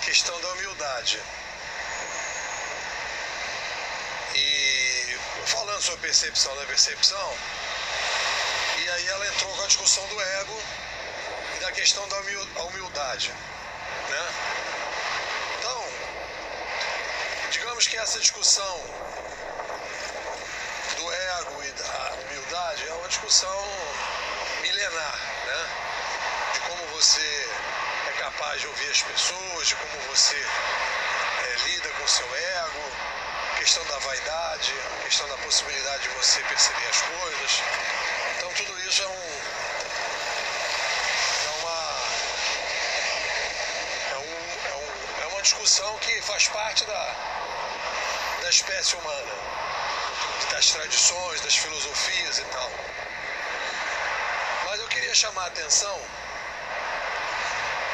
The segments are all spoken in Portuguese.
questão da humildade. E falando sobre percepção da percepção, e aí ela entrou com a discussão do ego e da questão da humildade, né? Então, digamos que essa discussão do ego e da humildade é uma discussão milenar, né? De como você é capaz de ouvir as pessoas, de como você lida com o seu ego, a questão da vaidade, a questão da possibilidade de você perceber as coisas. Então tudo isso é uma discussão que faz parte da espécie humana, das tradições, das filosofias e tal. Mas eu queria chamar a atenção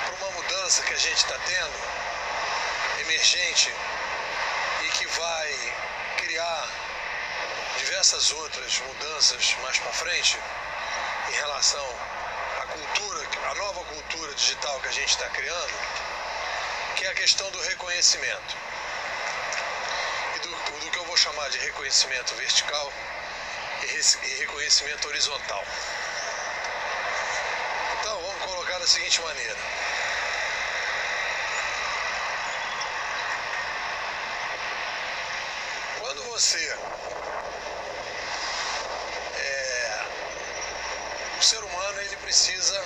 para uma mudança que a gente está tendo, emergente, e que vai criar diversas outras mudanças mais para frente em relação à cultura, a nova cultura digital que a gente está criando, que é a questão do reconhecimento. E do que eu vou chamar de reconhecimento vertical e reconhecimento horizontal. Então, vamos colocar da seguinte maneira. Quando você o ser humano ele precisa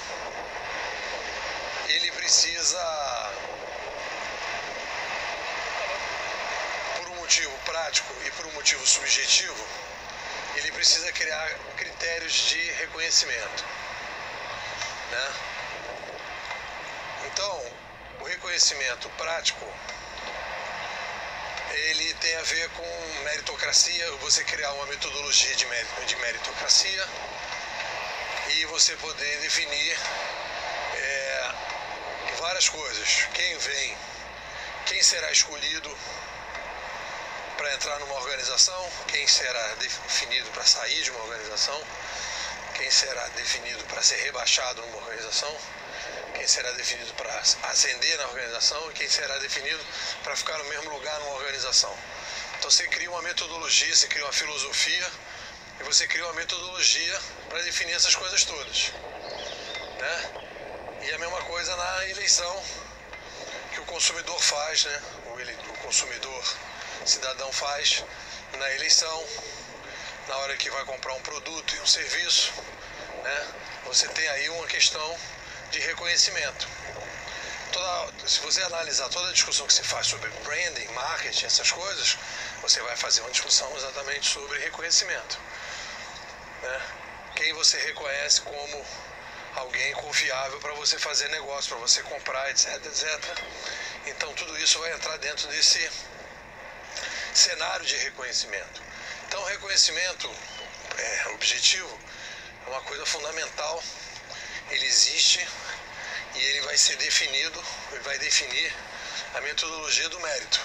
por um motivo prático e por um motivo subjetivo, ele precisa criar critérios de reconhecimento, né? Então, o reconhecimento prático ele tem a ver com meritocracia, você criar uma metodologia de meritocracia e você poder definir várias coisas. Quem será escolhido para entrar numa organização, quem será definido para sair de uma organização, quem será definido para ser rebaixado numa organização, quem será definido para ascender na organização e quem será definido para ficar no mesmo lugar numa organização. Então você cria uma metodologia, você cria uma filosofia e você cria uma metodologia para definir essas coisas todas, né? E a mesma coisa na eleição que o consumidor faz, né? O consumidor cidadão faz na eleição, na hora que vai comprar um produto e um serviço, né? Você tem aí uma questão de reconhecimento. Se você analisar toda a discussão que se faz sobre branding, marketing, essas coisas, você vai fazer uma discussão exatamente sobre reconhecimento, né? Quem você reconhece como alguém confiável para você fazer negócio, para você comprar, etc, etc. Então tudo isso vai entrar dentro desse cenário de reconhecimento. Então o reconhecimento objetivo é uma coisa fundamental. Ele existe e ele vai ser definido, ele vai definir a metodologia do mérito.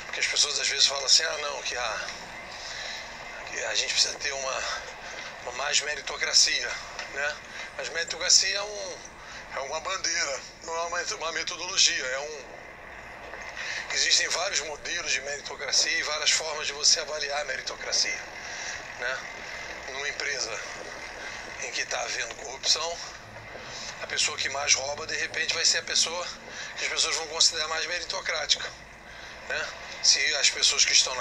Porque as pessoas às vezes falam assim, não, que a gente precisa ter uma mais meritocracia, né? Mas meritocracia é uma bandeira, não é uma metodologia, existem vários modelos de meritocracia e várias formas de você avaliar a meritocracia, né? Numa empresa em que está havendo corrupção, a pessoa que mais rouba, de repente, vai ser a pessoa que as pessoas vão considerar mais meritocrática, né? Se as pessoas que estão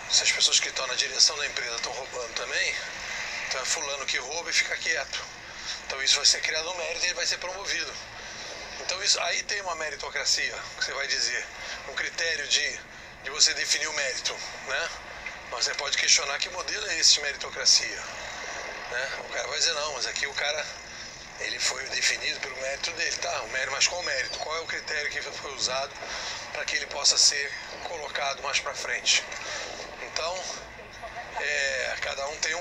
se as pessoas que estão na direção da empresa estão roubando também, então é fulano que rouba e fica quieto. Então isso vai ser criado um mérito e ele vai ser promovido. Então isso aí tem uma meritocracia, que você vai dizer, um critério de você definir o mérito, né? Mas você pode questionar que modelo é esse de meritocracia, né? O cara vai dizer, não, mas aqui o cara, ele foi definido pelo mérito dele, tá? Mas qual mérito? Qual é o critério que foi usado para que ele possa ser colocado mais para frente? Então, cada um tem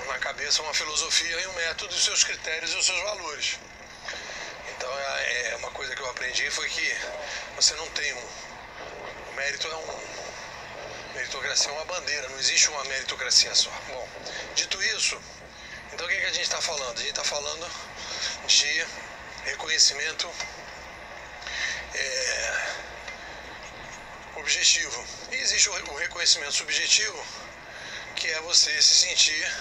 na cabeça uma filosofia e um método, os seus critérios e os seus valores. Então, uma coisa que eu aprendi foi que você não tem o mérito meritocracia é uma bandeira, não existe uma meritocracia só. Bom, dito isso, então o que a gente está falando? A gente está falando de reconhecimento objetivo. E existe o reconhecimento subjetivo, que é você se sentir,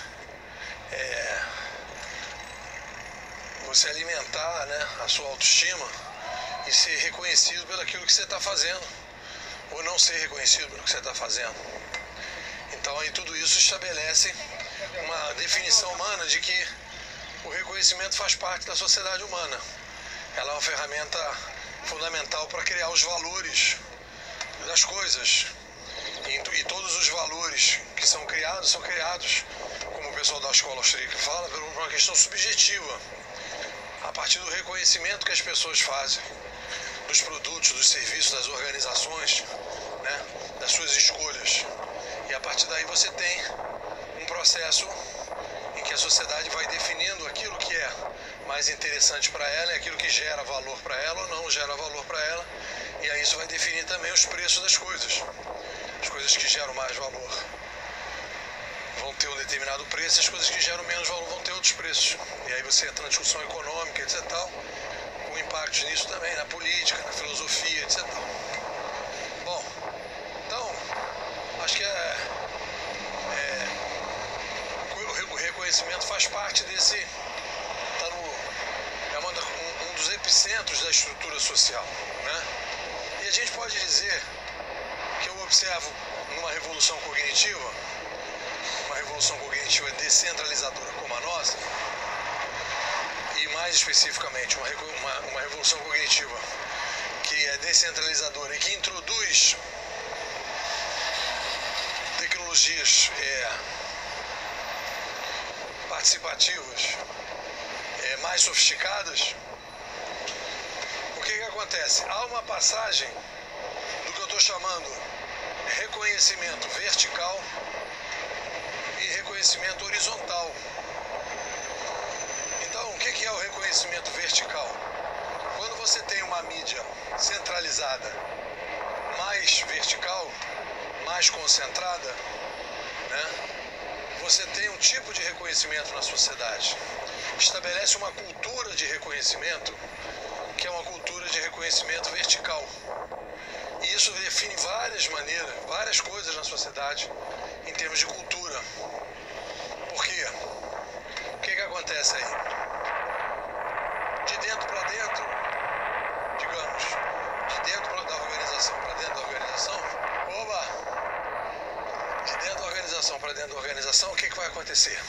você alimentar, né, a sua autoestima e ser reconhecido pelo aquilo que você está fazendo, ou não ser reconhecido pelo que você está fazendo. Então aí tudo isso estabelece uma definição humana de que o reconhecimento faz parte da sociedade humana. Ela é uma ferramenta fundamental para criar os valores das coisas. E todos os valores que são criados, como o pessoal da escola austríaca fala, por uma questão subjetiva, a partir do reconhecimento que as pessoas fazem dos produtos, dos serviços, das organizações, né, das suas escolhas. E a partir daí você tem um processo em que a sociedade vai definindo aquilo que é mais interessante para ela, aquilo que gera valor para ela ou não gera valor para ela. E aí isso vai definir também os preços das coisas. As coisas que geram mais valor vão ter um determinado preço, as coisas que geram menos valor vão ter outros preços. E aí você entra na discussão econômica, etc. Com impactos nisso também, na política, na filosofia, etc. Bom, então, acho que o reconhecimento faz parte desse, um dos epicentros da estrutura social, né? E a gente pode dizer que eu observo numa revolução cognitiva descentralizadora como a nossa, e mais especificamente uma revolução cognitiva que é descentralizadora e que introduz tecnologias participativas mais sofisticadas. O que acontece? Há uma passagem do que eu estou chamando reconhecimento vertical e reconhecimento horizontal. Então, o que é o reconhecimento vertical? Quando você tem uma mídia centralizada mais vertical, mais concentrada, né, você tem um tipo de reconhecimento na sociedade. Estabelece uma cultura de reconhecimento, que é uma cultura de reconhecimento vertical. E isso define várias maneiras, várias coisas na sociedade em termos de cultura. Por quê? O que acontece aí? De dentro para dentro, digamos, de dentro da organização para dentro da organização, de dentro da organização para dentro da organização, o que vai acontecer?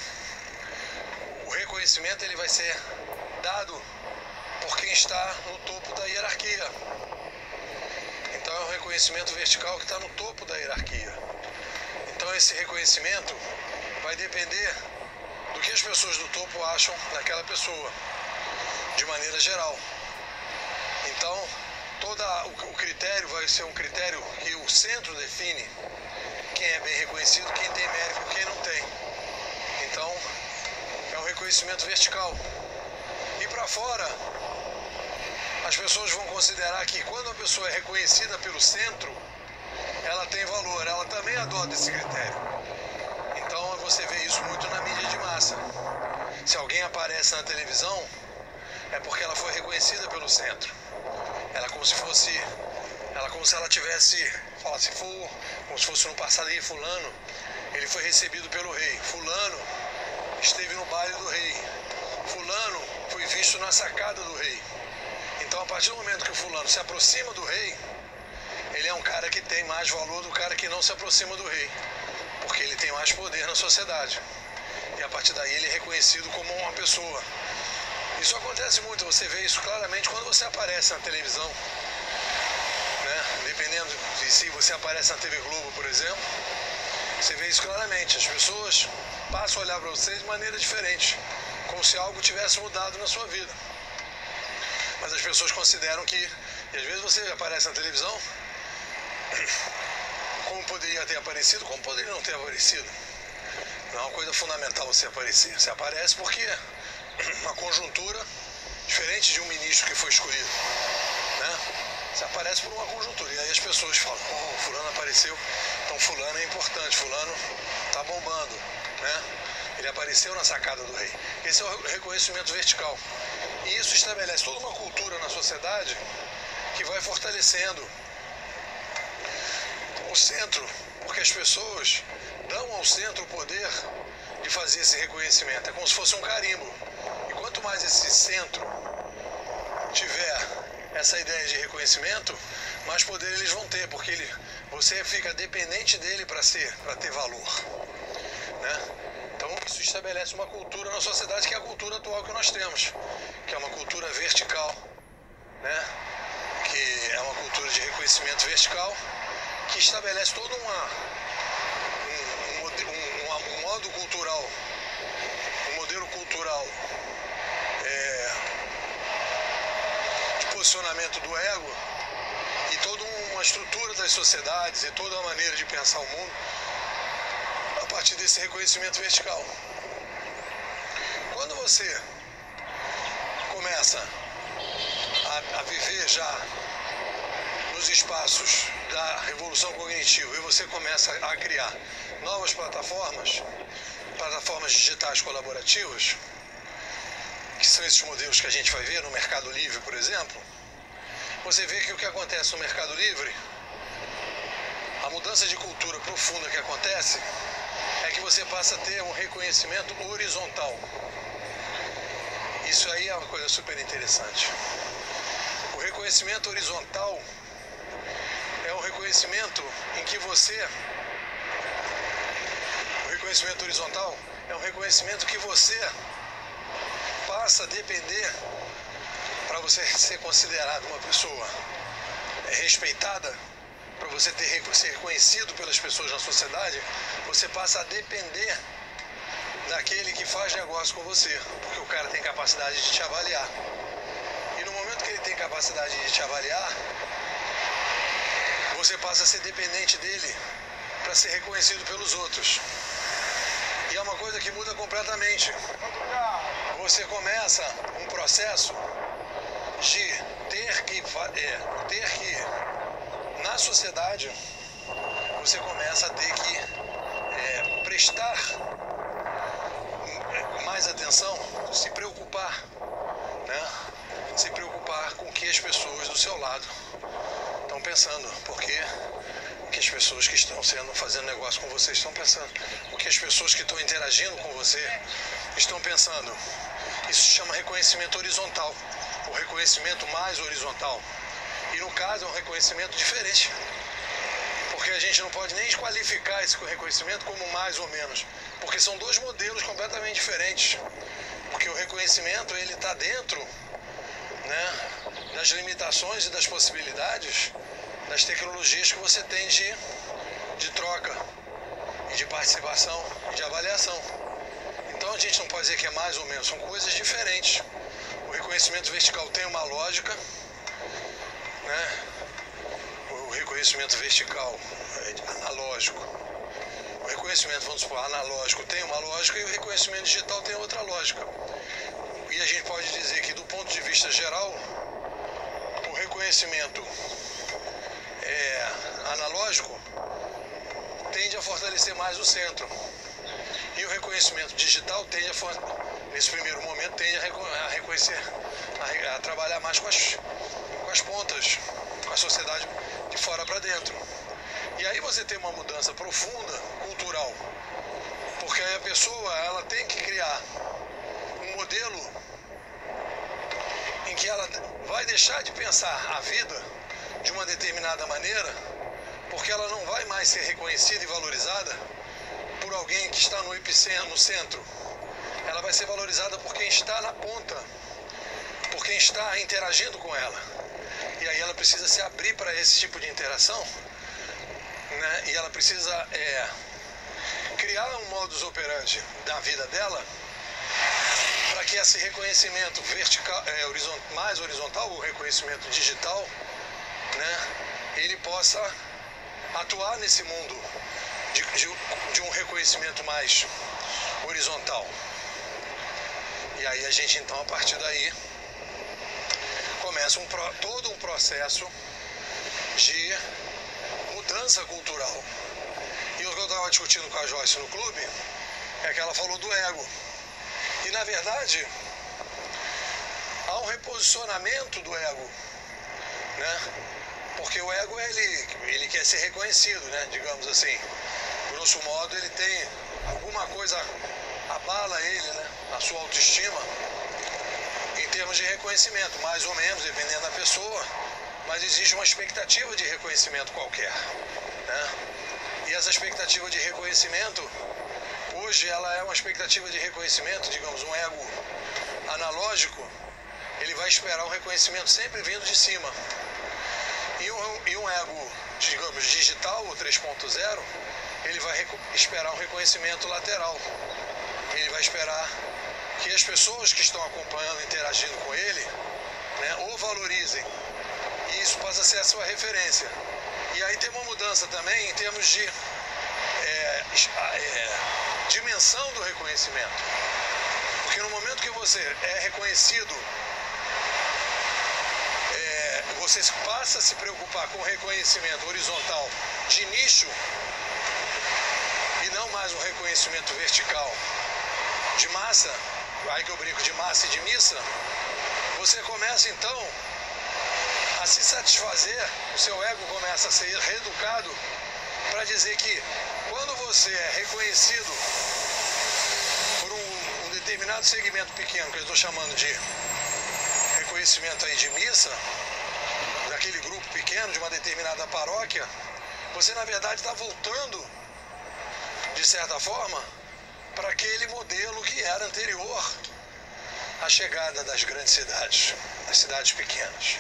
O reconhecimento ele vai ser dado por quem está no topo da hierarquia. Então é um reconhecimento vertical que está no topo da hierarquia. Então esse reconhecimento vai depender do que as pessoas do topo acham daquela pessoa, de maneira geral. Então o critério vai ser um critério que o centro define quem é bem reconhecido, quem tem mérito, quem não tem. Então é um reconhecimento vertical. E para fora, as pessoas vão considerar que quando a pessoa é reconhecida pelo centro, ela tem valor, ela também adota esse critério. Então você vê isso muito na mídia de massa. Se alguém aparece na televisão, é porque ela foi reconhecida pelo centro. Ela como se ela tivesse, como se fosse no passado aí, fulano, ele foi recebido pelo rei. Fulano esteve no baile do rei. Fulano foi visto na sacada do rei. Então, a partir do momento que o fulano se aproxima do rei, ele é um cara que tem mais valor do cara que não se aproxima do rei, porque ele tem mais poder na sociedade. E a partir daí ele é reconhecido como uma pessoa. Isso acontece muito, você vê isso claramente quando você aparece na televisão, né? Dependendo de se você aparece na TV Globo, por exemplo, você vê isso claramente. As pessoas passam a olhar para você de maneira diferente, como se algo tivesse mudado na sua vida. Mas as pessoas consideram que, e às vezes você aparece na televisão, como poderia ter aparecido, como poderia não ter aparecido. Não é uma coisa fundamental você aparecer. Você aparece porque uma conjuntura diferente de um ministro que foi escolhido, né? Você aparece por uma conjuntura. E aí as pessoas falam, fulano apareceu, então fulano é importante, fulano está bombando, né? Ele apareceu na sacada do rei. Esse é o reconhecimento vertical. E isso estabelece toda uma cultura na sociedade que vai fortalecendo o centro, porque as pessoas dão ao centro o poder de fazer esse reconhecimento. É como se fosse um carimbo. E quanto mais esse centro tiver essa ideia de reconhecimento, mais poder eles vão ter, porque você fica dependente dele para ter valor, né? Então isso estabelece uma cultura na sociedade que é a cultura atual que nós temos, que é uma cultura vertical, né? Que é uma cultura de reconhecimento vertical, que estabelece todo um modo cultural, um modelo cultural de posicionamento do ego e toda uma estrutura das sociedades e toda a maneira de pensar o mundo a partir desse reconhecimento vertical. Quando você começa a viver já nos espaços da revolução cognitiva e você começa a criar novas plataformas digitais colaborativas, que são esses modelos que a gente vai ver no Mercado Livre, por exemplo, você vê que o que acontece no Mercado Livre, a mudança de cultura profunda que acontece, é que você passa a ter um reconhecimento horizontal. Isso aí é uma coisa super interessante. O reconhecimento horizontal é um reconhecimento em que você... O reconhecimento horizontal é um reconhecimento que você passa a depender, para você ser considerado uma pessoa respeitada, para você ser reconhecido pelas pessoas na sociedade, você passa a depender daquele que faz negócio com você, porque o cara tem capacidade de te avaliar. E no momento que ele tem capacidade de te avaliar, você passa a ser dependente dele para ser reconhecido pelos outros. E é uma coisa que muda completamente. Você começa um processo de ter que na sociedade, você começa a ter que prestar mais atenção, se preocupar, né? Se preocupar com o que as pessoas do seu lado estão pensando, porque o que as pessoas que estão fazendo negócio com você estão pensando, o que as pessoas que estão interagindo com você estão pensando. Isso se chama reconhecimento horizontal, o reconhecimento mais horizontal. E no caso é um reconhecimento diferente, porque a gente não pode nem qualificar esse reconhecimento como mais ou menos, porque são dois modelos completamente diferentes. Porque o reconhecimento ele está dentro, né, das limitações e das possibilidades das tecnologias que você tem de troca e de participação e de avaliação. Então a gente não pode dizer que é mais ou menos, são coisas diferentes. O reconhecimento vertical tem uma lógica, né? O reconhecimento vertical é analógico. O reconhecimento, vamos supor, analógico tem uma lógica e o reconhecimento digital tem outra lógica. E a gente pode dizer que do ponto de vista geral, o reconhecimento analógico tende a fortalecer mais o centro. E o reconhecimento digital tende nesse primeiro momento, tende a reconhecer, a trabalhar mais com as pontas, com a sociedade de fora para dentro. E aí você tem uma mudança profunda, cultural, porque aí a pessoa ela tem que criar um modelo em que ela vai deixar de pensar a vida de uma determinada maneira, porque ela não vai mais ser reconhecida e valorizada por alguém que está no epicentro, no centro. Ela vai ser valorizada por quem está na ponta, por quem está interagindo com ela. E aí ela precisa se abrir para esse tipo de interação, né? E ela precisa criar um modus operandi da vida dela para que esse reconhecimento vertical, mais horizontal, o reconhecimento digital, né, ele possa atuar nesse mundo de um reconhecimento mais horizontal. E aí a gente então, a partir daí, começa todo um processo de mudança cultural. E o que eu estava discutindo com a Joyce no clube é que ela falou do ego. E na verdade há um reposicionamento do ego, né? o ego, ele quer ser reconhecido, né? Digamos assim. Grosso modo, ele tem alguma coisa, abala ele, né? A sua autoestima, em termos de reconhecimento, mais ou menos, dependendo da pessoa, mas existe uma expectativa de reconhecimento qualquer, né? E essa expectativa de reconhecimento, hoje ela é uma expectativa de reconhecimento, digamos, um ego analógico, ele vai esperar o reconhecimento sempre vindo de cima. E um ego, digamos, digital, o 3.0, ele vai esperar um reconhecimento lateral. Ele vai esperar que as pessoas que estão acompanhando, interagindo com ele, né, o valorizem. E isso passa a ser a sua referência. E aí tem uma mudança também em termos de dimensão do reconhecimento. Porque no momento que você é reconhecido, você passa a se preocupar com o reconhecimento horizontal de nicho e não mais um reconhecimento vertical de massa, aí que eu brinco de massa e de missa, você começa então a se satisfazer, o seu ego começa a ser reeducado para dizer que quando você é reconhecido por um determinado segmento pequeno, que eu estou chamando de reconhecimento aí de missa, daquele grupo pequeno, de uma determinada paróquia, você na verdade está voltando, de certa forma, para aquele modelo que era anterior à chegada das grandes cidades, das cidades pequenas,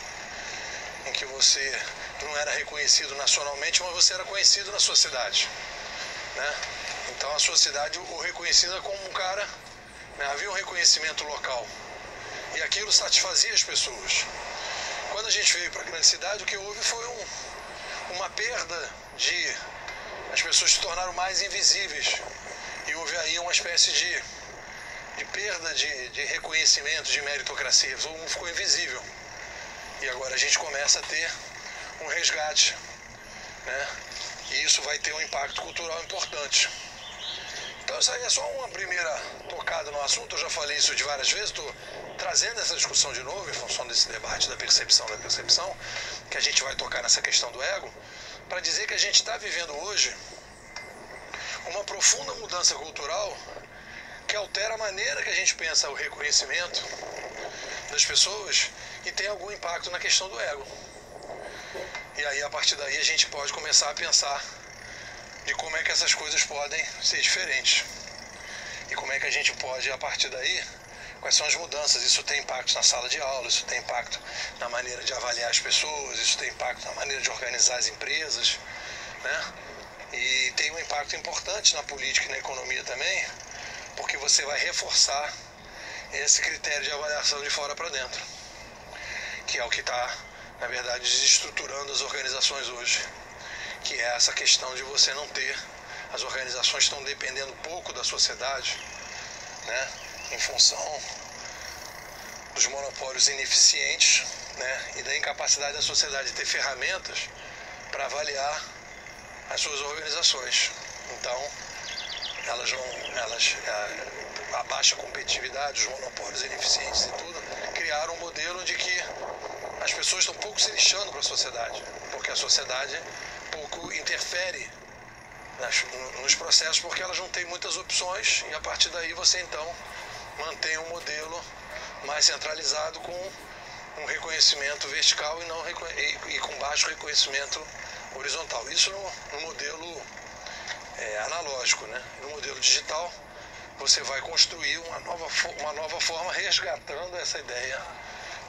em que você não era reconhecido nacionalmente, mas você era conhecido na sua cidade, né? Então a sua cidade o reconhecia como um cara, né? Havia um reconhecimento local e aquilo satisfazia as pessoas. Quando a gente veio para a grande cidade, o que houve foi uma perda de... As pessoas se tornaram mais invisíveis e houve aí uma espécie de perda de reconhecimento, de meritocracia. Todo mundo ficou invisível. E agora a gente começa a ter um resgate, né? E isso vai ter um impacto cultural importante. Então isso aí é só uma primeira tocada no assunto. Eu já falei isso de várias vezes, estou trazendo essa discussão de novo em função desse debate da percepção, que a gente vai tocar nessa questão do ego, para dizer que a gente está vivendo hoje uma profunda mudança cultural que altera a maneira que a gente pensa o reconhecimento das pessoas e tem algum impacto na questão do ego. E aí, a partir daí, a gente pode começar a pensar de como é que essas coisas podem ser diferentes. E como é que a gente pode, a partir daí, quais são as mudanças. Isso tem impacto na sala de aula, isso tem impacto na maneira de avaliar as pessoas, isso tem impacto na maneira de organizar as empresas, né? E tem um impacto importante na política e na economia também, porque você vai reforçar esse critério de avaliação de fora para dentro, que é o que está, na verdade, desestruturando as organizações hoje, que é essa questão de você não ter, as organizações estão dependendo pouco da sociedade, né, em função dos monopólios ineficientes, né, e da incapacidade da sociedade de ter ferramentas para avaliar as suas organizações. Então, a baixa competitividade, os monopólios ineficientes e tudo, criaram um modelo de que as pessoas estão pouco se lixando para a sociedade, porque a sociedade pouco interfere nos processos, porque elas não têm muitas opções, e a partir daí você então mantém um modelo mais centralizado com um reconhecimento vertical e com baixo reconhecimento horizontal. Isso no modelo analógico, né? No modelo digital, você vai construir uma nova forma, resgatando essa ideia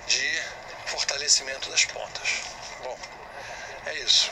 de fortalecimento das pontas. Bom, é isso.